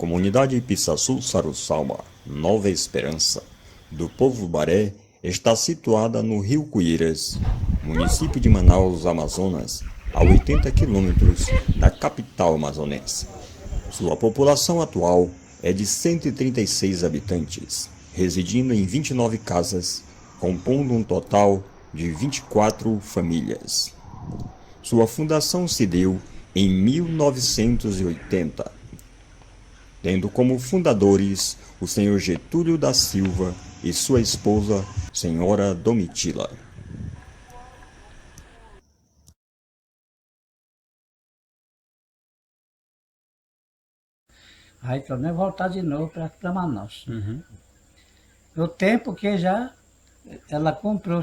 comunidade Pissaçu Sarussalma, Nova Esperança, do povo Baré, está situada no Rio Cuíras, município de Manaus, Amazonas, a 80 quilômetros da capital amazonense. Sua população atual é de 136 habitantes, residindo em 29 casas, compondo um total de 24 famílias. Sua fundação se deu em 1980, tendo como fundadores o senhor Getúlio da Silva e sua esposa, senhora Domitila. Aí tornei voltar de novo para Manaus. O tempo que já ela comprou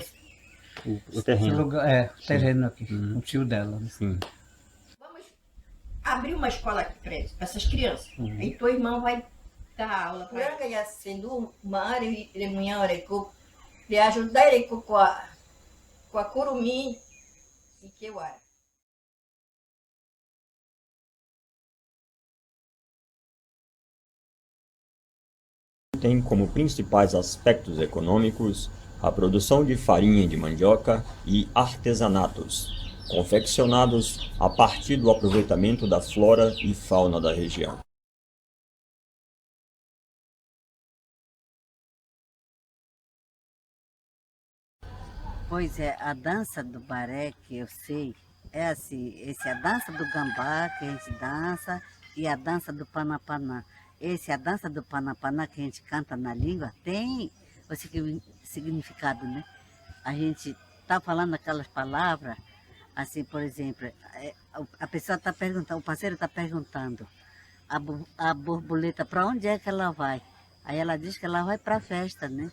O terreno. lugar, o terreno aqui, o tio dela. Né? Sim. Vamos abrir uma escola aqui para essas crianças. Aí tua irmã vai dar aula para elas. Ganhar sendo uma área de manhã, de ajudar ele com a curumim e que eu era. Tem como principais aspectos econômicos a produção de farinha de mandioca e artesanatos, confeccionados a partir do aproveitamento da flora e fauna da região. Pois é, a dança do baré que eu sei é assim, a dança do gambá que a gente dança e a dança do panapanã. A dança do panapanã que a gente canta na língua tem o significado, né? A gente tá falando aquelas palavras, assim, por exemplo, a pessoa está perguntando, o parceiro está perguntando, a borboleta, para onde é que ela vai? Aí ela diz que ela vai para a festa, né?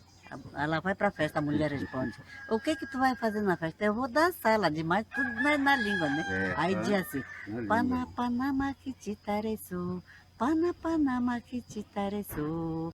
Ela vai para a festa, a mulher responde, o que tu vai fazer na festa? Eu vou dançar, ela diz, mas tudo na língua, né? Aí diz assim, Panapanama que te tareçou, Panapanama que te tareçou.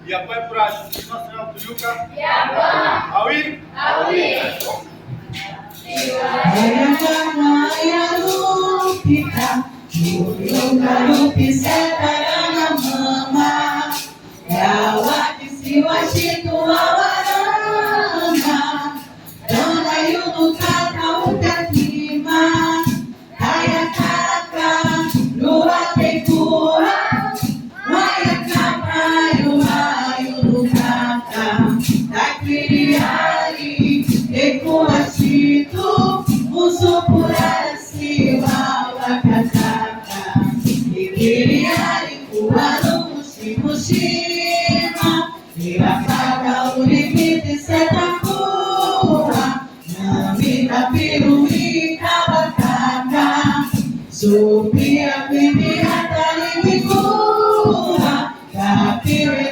Iapai Prazo, Nossa Senhora do Yuca. Iapai. Aui. Aui. Queria Hiroshima, Hirakaga, Uribiti, Setakura, Namita, Piruri, Kabataka, Zubia, Pini, Hatari, Mikura, Kapiri,